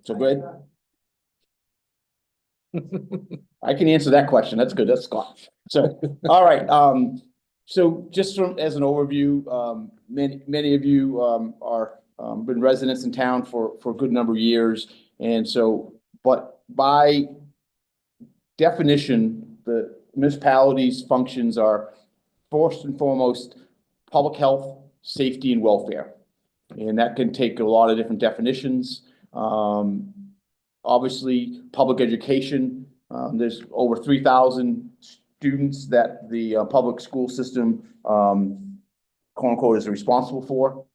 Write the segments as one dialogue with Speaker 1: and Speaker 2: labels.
Speaker 1: So go ahead. I can answer that question. That's good. That's Scott. So, all right. So just as an overview, many of you are been residents in town for a good number of years, and so, but by definition, the municipality's functions are first and foremost public health, safety, and welfare, and that can take a lot of different definitions. Obviously, public education. There's over 3,000 students that the public school system, quote unquote, is responsible for.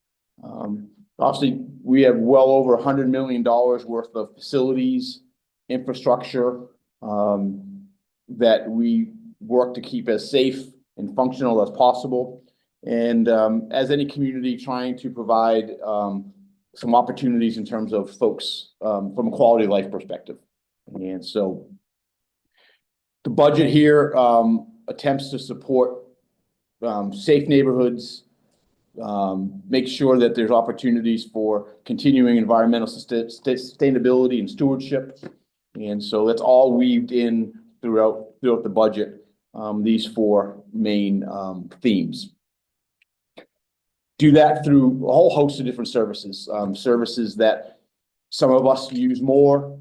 Speaker 1: Obviously, we have well over $100 million worth of facilities, infrastructure that we work to keep as safe and functional as possible. And as any community, trying to provide some opportunities in terms of folks from a quality of life perspective. And so the budget here attempts to support safe neighborhoods, make sure that there's opportunities for continuing environmental sustainability and stewardship. And so that's all weaved in throughout the budget, these four main themes. Do that through a whole host of different services, services that some of us use more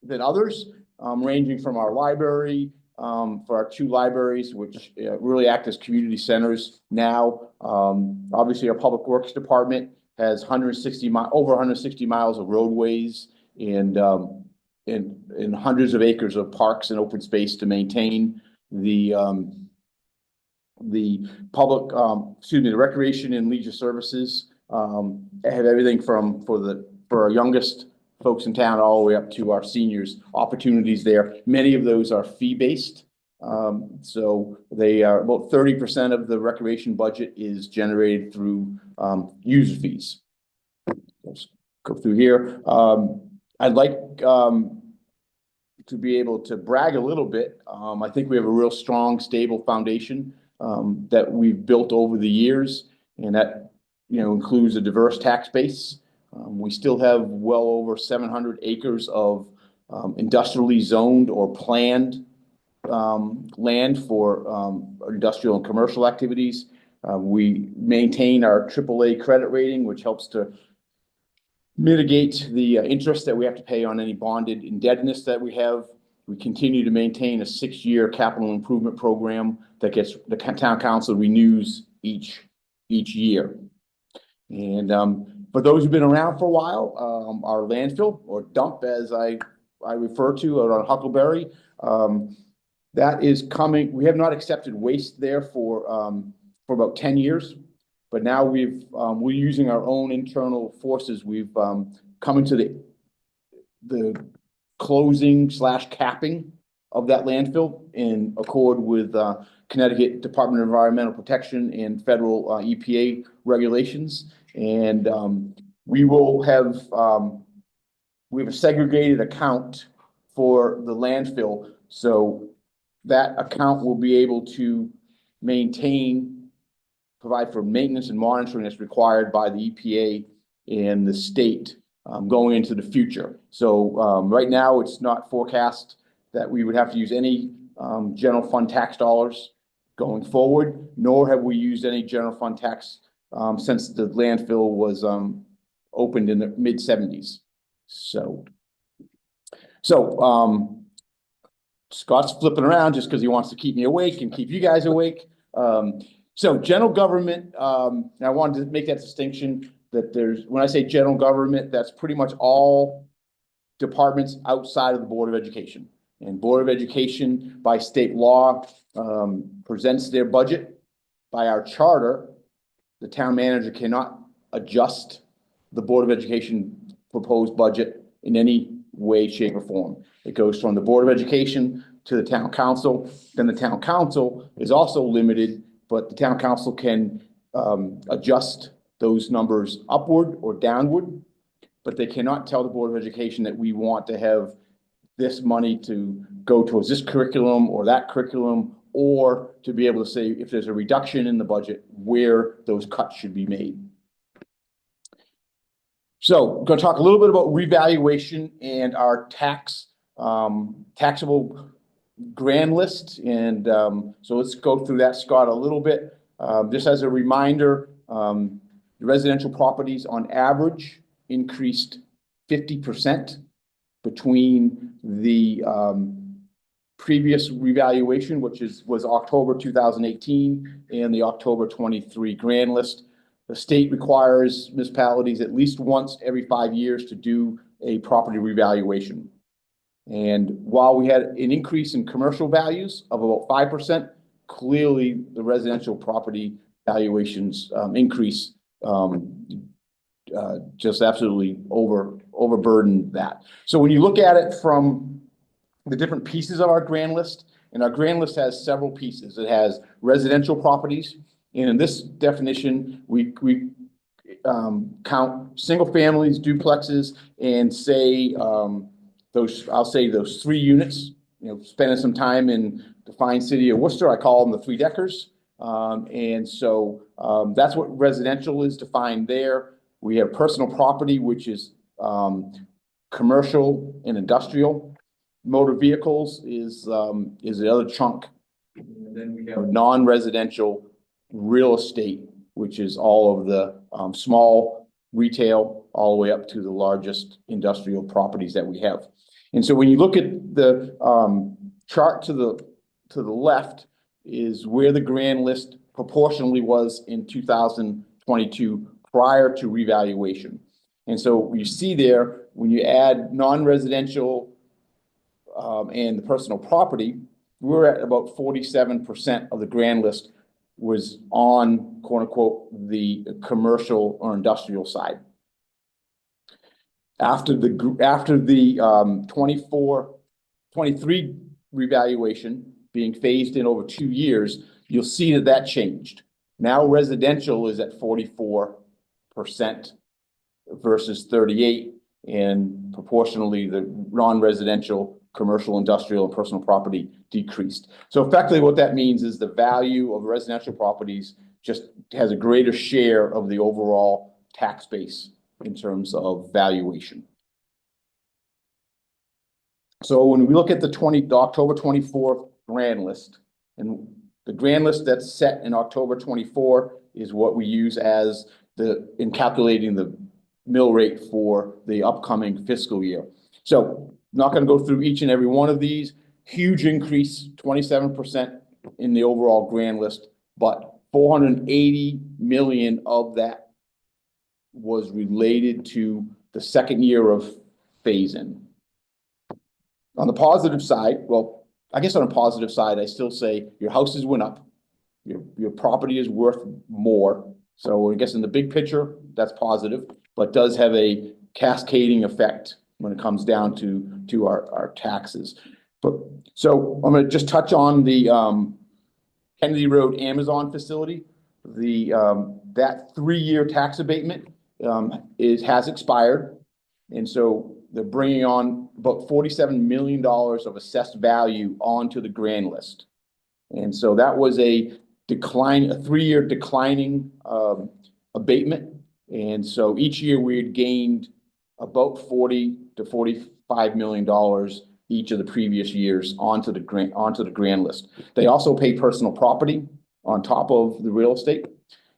Speaker 1: than others, ranging from our library, for our two libraries, which really act as community centers now. Obviously, our Public Works Department has over 160 miles of roadways and hundreds of acres of parks and open space to maintain. The public, the recreation and leisure services have everything from for our youngest folks in town all the way up to our seniors, opportunities there. Many of those are fee-based. So they are about 30% of the recreation budget is generated through user fees. Let's go through here. I'd like to be able to brag a little bit. I think we have a real strong, stable foundation that we've built over the years, and that includes a diverse tax base. We still have well over 700 acres of industrially zoned or planned land for industrial and commercial activities. We maintain our AAA credit rating, which helps to mitigate the interest that we have to pay on any bonded indebtedness that we have. We continue to maintain a 6-year capital improvement program that gets the town council renews each year. And for those who've been around for a while, our landfill or dump, as I refer to it on Huckleberry, that is coming. We have not accepted waste there for about 10 years, but now we're using our own internal forces. We've come into the closing / capping of that landfill in accord with Connecticut Department of Environmental Protection and federal EPA regulations. And we have a segregated account for the landfill, so that account will be able to provide for maintenance and monitoring as required by the EPA and the state going into the future. So right now, it's not forecast that we would have to use any general fund tax dollars going forward, nor have we used any general fund tax since the landfill was opened in the mid-70s. So Scott's flipping around just because he wants to keep me awake and keep you guys awake. So general government, I wanted to make that distinction that when I say general government, that's pretty much all departments outside of the Board of Education. And Board of Education by state law presents their budget. By our charter, the town manager cannot adjust the Board of Education proposed budget in any way, shape, or form. It goes from the Board of Education to the town council. Then the town council is also limited, but the town council can adjust those numbers upward or downward, but they cannot tell the Board of Education that we want to have this money to go towards this curriculum or that curriculum, or to be able to say if there's a reduction in the budget, where those cuts should be made. So I'm going to talk a little bit about revaluation and our taxable grand list. And so let's go through that, Scott, a little bit. Just as a reminder, the residential properties on average increased 50% between the previous revaluation, which was October 2018, and the October 23 grand list. The state requires municipalities at least once every 5 years to do a property revaluation. And while we had an increase in commercial values of about 5%, clearly the residential property valuations increase just absolutely overburdened that. So when you look at it from the different pieces of our grand list, and our grand list has several pieces. It has residential properties, and in this definition, we count single families, duplexes, and say those 3 units. You know, spending some time in the fine city of Worcester, I call them the 3-deckers. And so that's what residential is defined there. We have personal property, which is commercial and industrial. Motor vehicles is the other chunk. And then we have non-residential real estate, which is all of the small retail, all the way up to the largest industrial properties that we have. And so when you look at the chart to the left is where the grand list proportionally was in 2022 prior to revaluation. And so you see there, when you add non-residential and the personal property, we're at about 47% of the grand list was on, quote unquote, the commercial or industrial side. After the 23 revaluation being phased in over 2 years, you'll see that changed. Now residential is at 44% versus 38%, and proportionally the non-residential, commercial, industrial, and personal property decreased. So effectively what that means is the value of residential properties just has a greater share of the overall tax base in terms of valuation. So when we look at the October 24 grand list, and the grand list that's set in October 24 is what we use as in calculating the mill rate for the upcoming fiscal year. So I'm not going to go through each and every one of these. Huge increase, 27% in the overall grand list, but 480 million of that was related to the second year of phase-in. On the positive side, well, I guess on a positive side, I still say your houses went up, your property is worth more. So I guess in the big picture, that's positive, but does have a cascading effect when it comes down to our taxes. But so I'm going to just touch on the Kennedy Road Amazon facility. That 3-year tax abatement has expired, and so they're bringing on about $47 million of assessed value onto the grand list. And so that was a 3-year declining abatement. And so each year we had gained about $40 to $45 million each of the previous years onto the grand list. They also pay personal property on top of the real estate.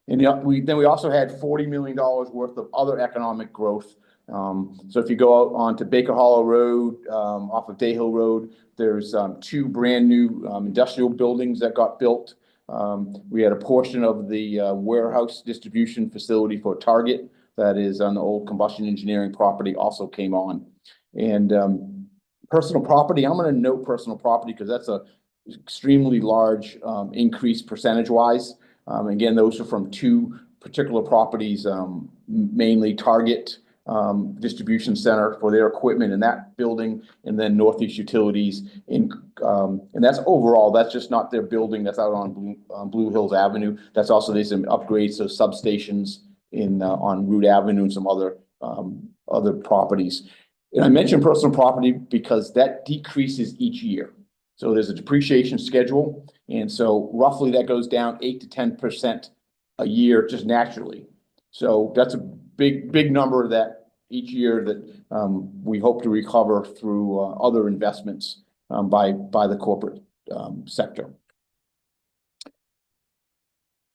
Speaker 1: And then we also had $40 million worth of other economic growth. So if you go out onto Baker Hollow Road, off of Day Hill Road, there's 2 brand new industrial buildings that got built. We had a portion of the warehouse distribution facility for Target that is on the old Combustion Engineering property also came on. And personal property, I'm going to note personal property because that's a extremely large increase percentage-wise. Again, those are from 2 particular properties, mainly Target distribution center for their equipment in that building, and then Northeast Utilities and that's overall. That's just not their building that's out on Blue Hills Avenue. That's also there's some upgrades, so substations on Root Avenue and some other properties. And I mentioned personal property because that decreases each year. So there's a depreciation schedule, and so roughly that goes down 8 to 10% a year just naturally. So that's a big number that each year that we hope to recover through other investments by the corporate sector.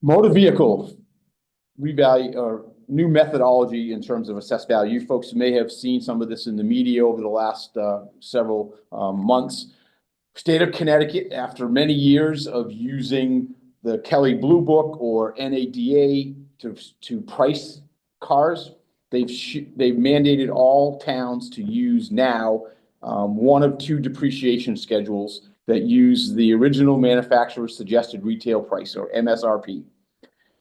Speaker 1: Motor vehicle revalue or new methodology in terms of assessed value. You folks may have seen some of this in the media over the last several months. State of Connecticut, after many years of using the Kelley Blue Book or NADA to price cars, they've mandated all towns to use now one of two depreciation schedules that use the original manufacturer's suggested retail price, or MSRP.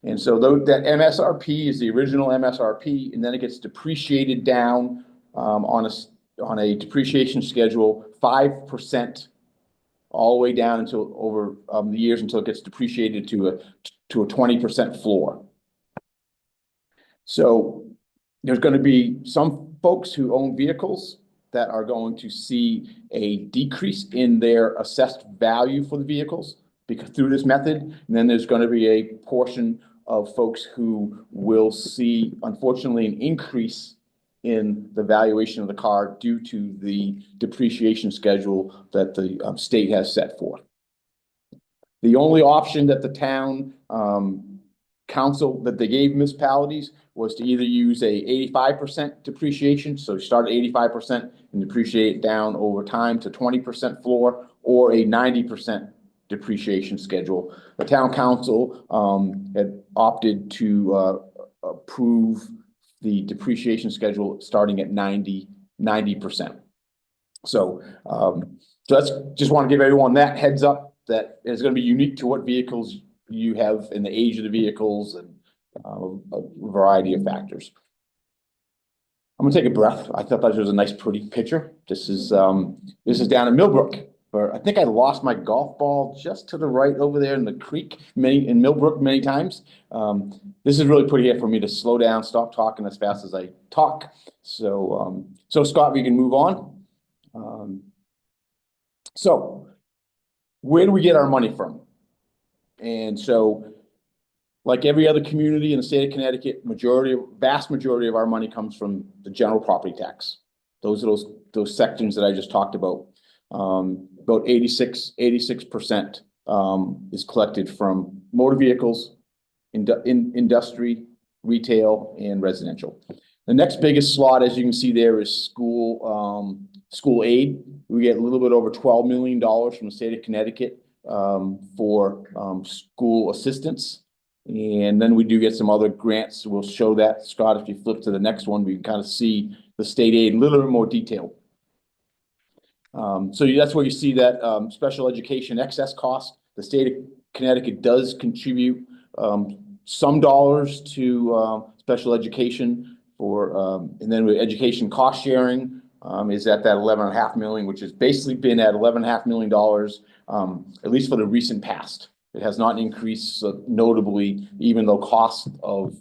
Speaker 1: And so that MSRP is the original MSRP, and then it gets depreciated down on a depreciation schedule 5% all the way down until over the years until it gets depreciated to a 20% floor. So there's going to be some folks who own vehicles that are going to see a decrease in their assessed value for the vehicles because through this method. And then there's going to be a portion of folks who will see, unfortunately, an increase in the valuation of the car due to the depreciation schedule that the state has set forth. The only option that the town council that they gave municipalities was to either use a 85% depreciation, so start at 85% and depreciate it down over time to 20% floor, or a 90% depreciation schedule. The town council had opted to approve the depreciation schedule starting at 90%. So that's just want to give everyone that heads up that it's going to be unique to what vehicles you have and the age of the vehicles and a variety of factors. I'm gonna take a breath. I thought that was a nice, pretty picture. This is down in Millbrook. I think I lost my golf ball just to the right over there in the creek in Millbrook many times. This is really pretty here for me to slow down, stop talking as fast as I talk. So Scott, we can move on. So where do we get our money from? And so, like every other community in the state of Connecticut, vast majority of our money comes from the general property tax. Those are those sections that I just talked about. About 86% is collected from motor vehicles, industry, retail, and residential. The next biggest slot, as you can see there, is school aid. We get a little bit over $12 million from the state of Connecticut for school assistance. And then we do get some other grants. We'll show that, Scott, if you flip to the next one, we can kind of see the state aid in a little bit more detail. So that's where you see that special education excess cost. The state of Connecticut does contribute some dollars to special education for, and then with education cost sharing is at that $11.5 million, which has basically been at $11.5 million, at least for the recent past. It has not increased notably, even though costs of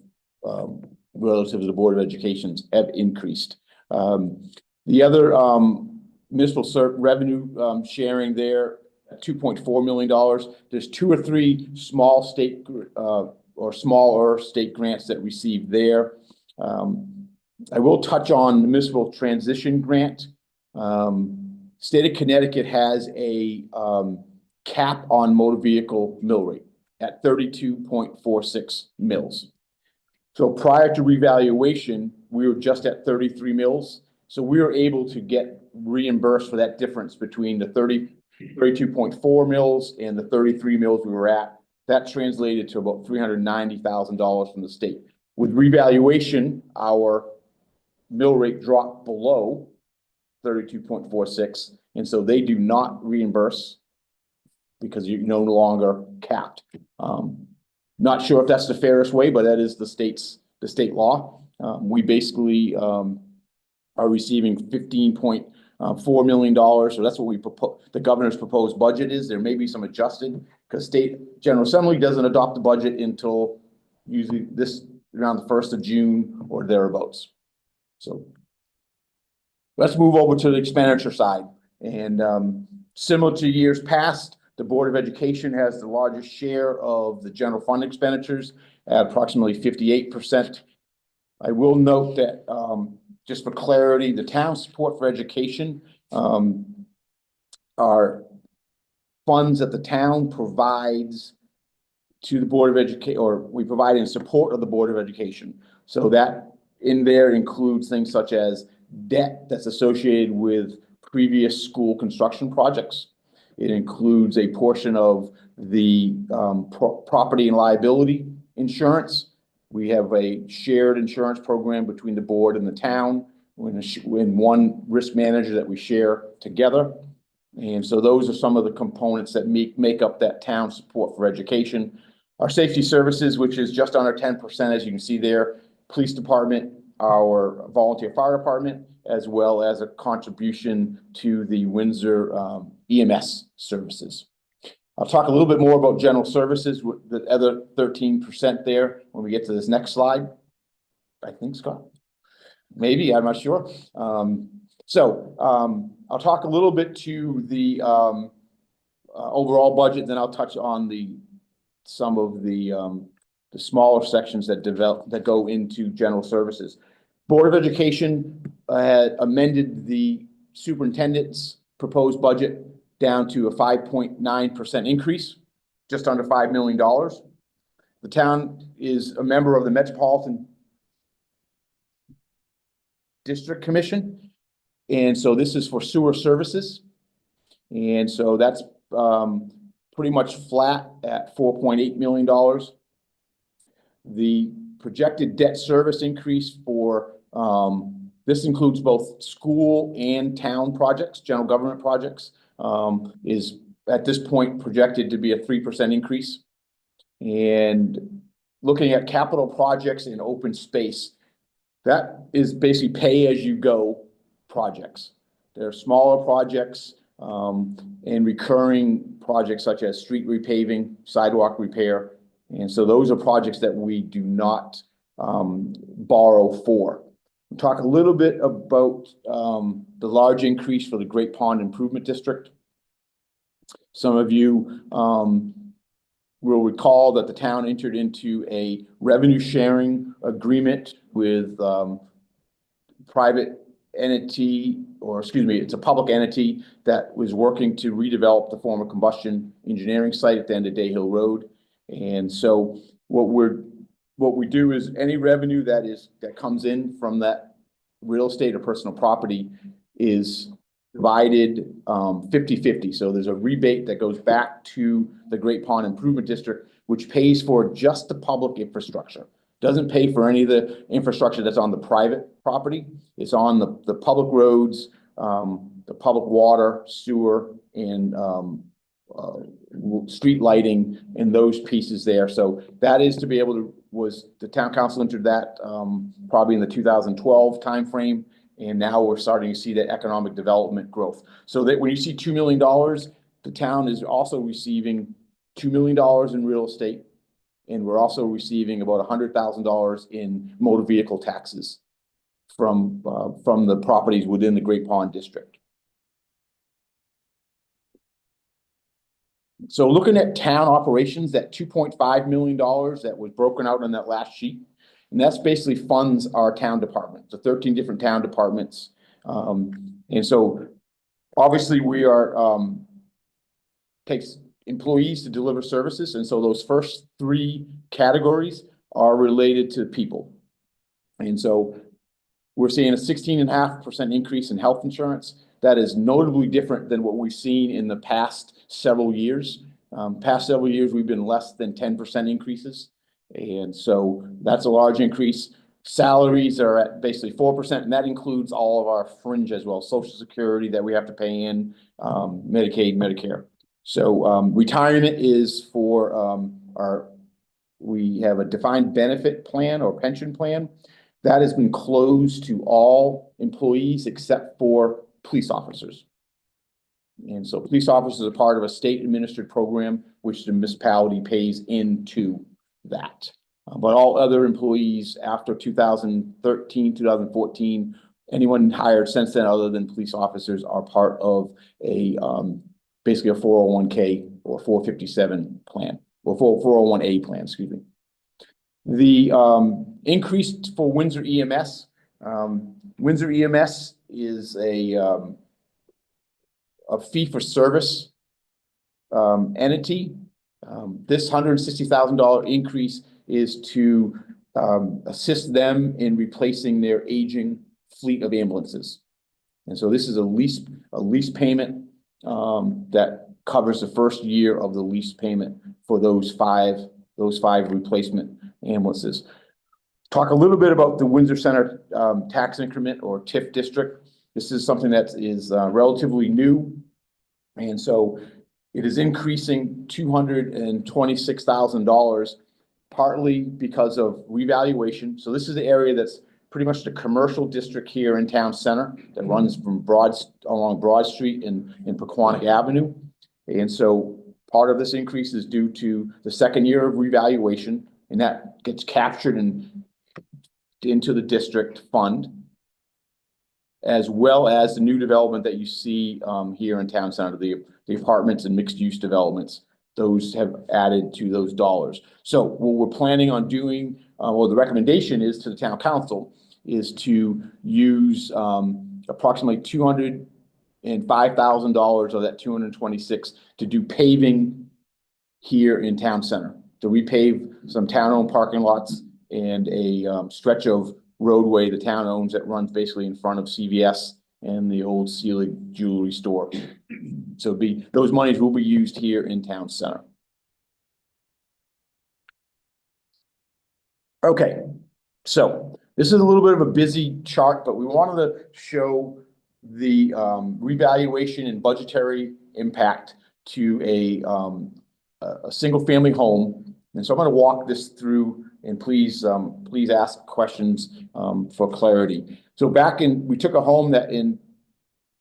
Speaker 1: relative to the Board of Education have increased. The other municipal revenue sharing there, $2.4 million. There's 2 or 3 small state or smaller state grants that receive there. I will touch on the municipal transition grant. State of Connecticut has a cap on motor vehicle mill rate at 32.46 mills. So prior to revaluation, we were just at 33 mills. So we were able to get reimbursed for that difference between the 32.4 mills and the 33 mills we were at. That translated to about $390,000 from the state. With revaluation, our mill rate dropped below 32.46, and so they do not reimburse because you're no longer capped. Not sure if that's the fairest way, but that is the state law. We basically are receiving $15.4 million. So that's what we propose. The governor's proposed budget is. There may be some adjusted because state general assembly doesn't adopt the budget until usually around the 1st of June or thereabouts. So let's move over to the expenditure side. And similar to years past, the Board of Education has the largest share of the general fund expenditures at approximately 58%. I will note that just for clarity, the town support for education are funds that the town provides to the Board of Education, or we provide in support of the Board of Education. So that in there includes things such as debt that's associated with previous school construction projects. It includes a portion of the property and liability insurance. We have a shared insurance program between the board and the town, in one risk manager that we share together. And so those are some of the components that make up that town support for education. Our safety services, which is just under 10%, as you can see there, police department, our volunteer fire department, as well as a contribution to the Windsor EMS services. I'll talk a little bit more about general services with the other 13% there when we get to this next slide. I think, Scott. Maybe, I'm not sure. I'll talk a little bit to the overall budget, then I'll touch on some of the smaller sections that go into general services. Board of Education had amended the superintendent's proposed budget down to a 5.9% increase, just under $5 million. The town is a member of the Metropolitan District Commission, and so this is for sewer services, and so that's pretty much flat at $4.8 million. The projected debt service increase for this includes both school and town projects, general government projects, is at this point projected to be a 3% increase. And looking at capital projects in open space, that is basically pay-as-you-go projects. They're smaller projects and recurring projects such as street repaving, sidewalk repair. And so those are projects that we do not borrow for. We'll talk a little bit about the large increase for the Great Pond Improvement District. Some of you will recall that the town entered into a revenue sharing agreement with private entity, or excuse me, it's a public entity that was working to redevelop the former combustion engineering site at the end of Day Hill Road. And so what we do is any revenue that comes in from that real estate or personal property is divided 50-50. So there's a rebate that goes back to the Great Pond Improvement District, which pays for just the public infrastructure. Doesn't pay for any of the infrastructure that's on the private property. It's on the public roads, the public water, sewer, and street lighting, and those pieces there. So that is to be able to, the town council entered that probably in the 2012 timeframe, and now we're starting to see that economic development growth. So that when you see $2 million, the town is also receiving $2 million in real estate, and we're also receiving about $100,000 in motor vehicle taxes from the properties within the Great Pond District. So looking at town operations, that $2.5 million that was broken out on that last sheet, and that's basically funds our town departments, the 13 different town departments. And so obviously we are, takes employees to deliver services. And so those first three categories are related to people. And so we're seeing a 16.5% increase in health insurance. That is notably different than what we've seen in the past several years. Past several years, we've been less than 10% increases. And so that's a large increase. Salaries are at basically 4%, and that includes all of our fringe as well, Social Security that we have to pay in, Medicaid, Medicare. So retirement is for we have a defined benefit plan or pension plan that has been closed to all employees except for police officers. And so police officers are part of a state administered program, which the municipality pays into that. But all other employees after 2013, 2014, anyone hired since then other than police officers are part of a basically a 401k or 457 plan, or 401A plan, excuse me. The increase for Windsor EMS, Windsor EMS is a fee for service entity. This $160,000 increase is to assist them in replacing their aging fleet of ambulances. And so this is a lease payment that covers the first year of the lease payment for those five replacement ambulances. Talk a little bit about the Windsor Center tax increment or TIF district. This is something that is relatively new. And so it is increasing $226,000, partly because of revaluation. So this is the area that's pretty much the commercial district here in town center that runs from along Broad Street and Pequannock Avenue. And so part of this increase is due to the second year of revaluation, and that gets captured into the district fund, as well as the new development that you see here in town center, the apartments and mixed use developments. Those have added to those dollars. So what we're planning on doing, well, the recommendation is to the town council is to use approximately $205,000 of that 226 to do paving here in town center, to repave some town-owned parking lots and a stretch of roadway the town owns that runs basically in front of CVS and the old Sealy jewelry store. So those monies will be used here in town center. Okay, so this is a little bit of a busy chart, but we wanted to show the revaluation and budgetary impact to a single family home. And so I'm going to walk this through, and please ask questions for clarity. So we took a home that in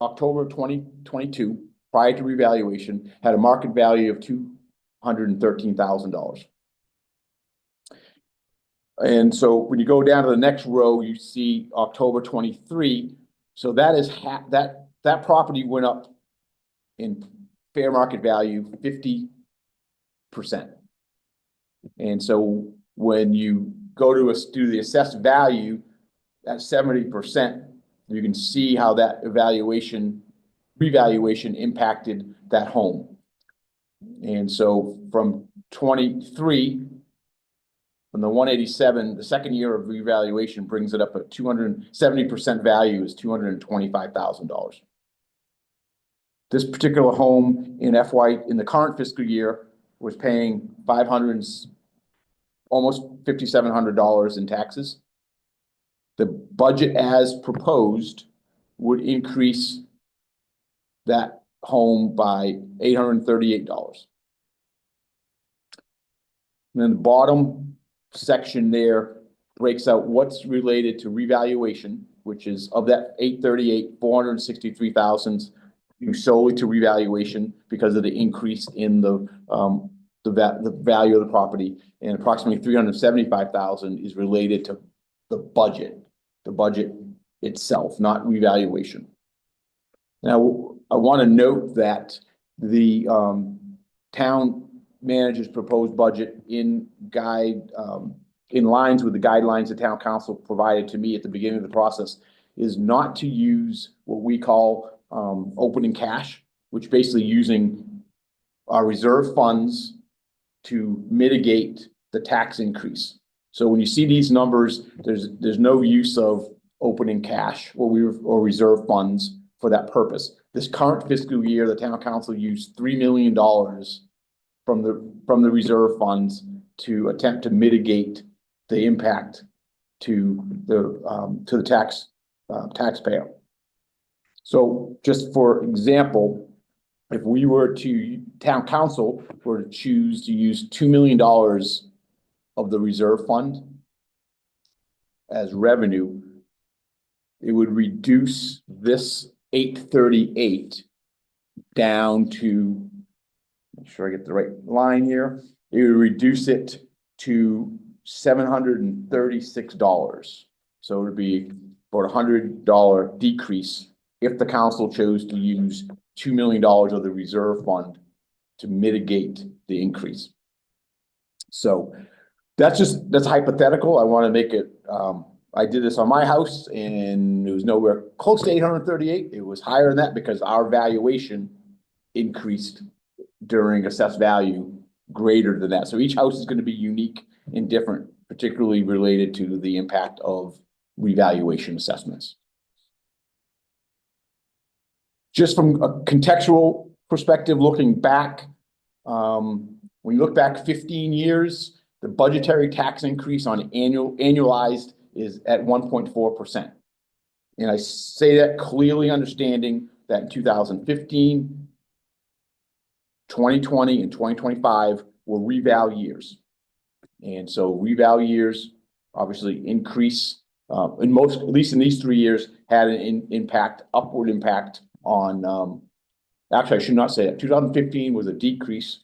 Speaker 1: October 2022, prior to revaluation, had a market value of $213,000. And so when you go down to the next row, you see October 23. So that is that property went up in fair market value 50%. And so when you go to do the assessed value at 70%, you can see how that revaluation impacted that home. And so from 23, from the 187, the second year of revaluation brings it up at 270% value is $225,000. This particular home in the current fiscal year was paying almost $5,700 in taxes. The budget as proposed would increase that home by $838. And then the bottom section there breaks out what's related to revaluation, which is of that 838, 463,000 due solely to revaluation because of the increase in the value of the property, and approximately 375,000 is related to the budget itself, not revaluation. Now, I want to note that the town manager's proposed budget in lines with the guidelines the town council provided to me at the beginning of the process is not to use what we call opening cash, which basically using our reserve funds to mitigate the tax increase. So when you see these numbers, there's no use of opening cash or reserve funds for that purpose. This current fiscal year, the town council used $3 million from the reserve funds to attempt to mitigate the impact to the taxpayer. So just for example, if town council were to choose to use $2 million of the reserve fund as revenue, it would reduce this 838 down to, make sure I get the right line here. It would reduce it to $736. So it would be about $100 decrease if the council chose to use $2 million of the reserve fund to mitigate the increase. So that's hypothetical. I want to make it I did this on my house and it was nowhere close to 838. It was higher than that because our valuation increased during assessed value greater than that. So each house is going to be unique and different, particularly related to the impact of revaluation assessments. Just from a contextual perspective, looking back, when you look back 15 years, the budgetary tax increase on annualized is at 1.4%. And I say that clearly understanding that in 2015, 2020, and 2025 were reval years. And so reval years obviously increase, in most, at least in these 3 years, had an upward impact on, actually, I should not say that. 2015 was a decrease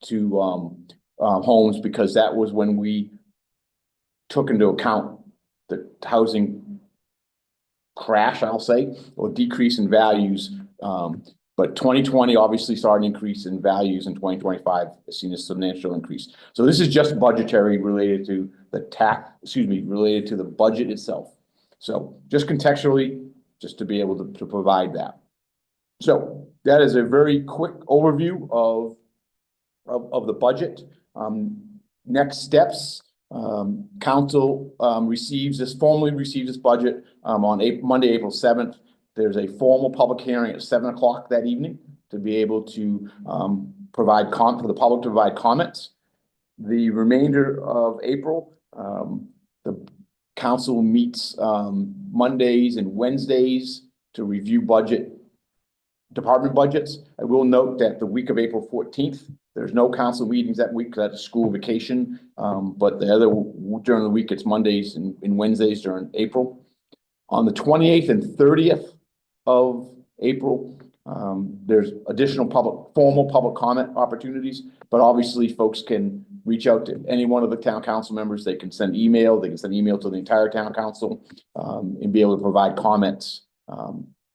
Speaker 1: to homes because that was when we took into account the housing crash, I'll say, or decrease in values. But 2020 obviously saw an increase in values, and 2025 has seen a substantial increase. So this is just budgetary related to related to the budget itself. So just contextually, just to be able to provide that. So that is a very quick overview of the budget. Next steps, council formally receives this budget on Monday, April 7th. There's a formal public hearing at 7 o'clock that evening to be able to for the public to provide comments. The remainder of April, the council meets Mondays and Wednesdays to review department budgets. I will note that the week of April 14th, there's no council meetings that week because that's a school vacation. But during the week, it's Mondays and Wednesdays during April. On the 28th and 30th of April, there's additional formal public comment opportunities, but obviously folks can reach out to any one of the town council members. They can send email to the entire town council, and be able to provide comments,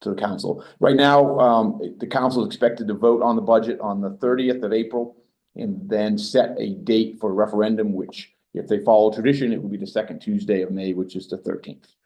Speaker 1: to the council. Right now, the council is expected to vote on the budget on the 30th of April and then set a date for referendum, which if they follow tradition, it will be the second Tuesday of May, which is the 13th.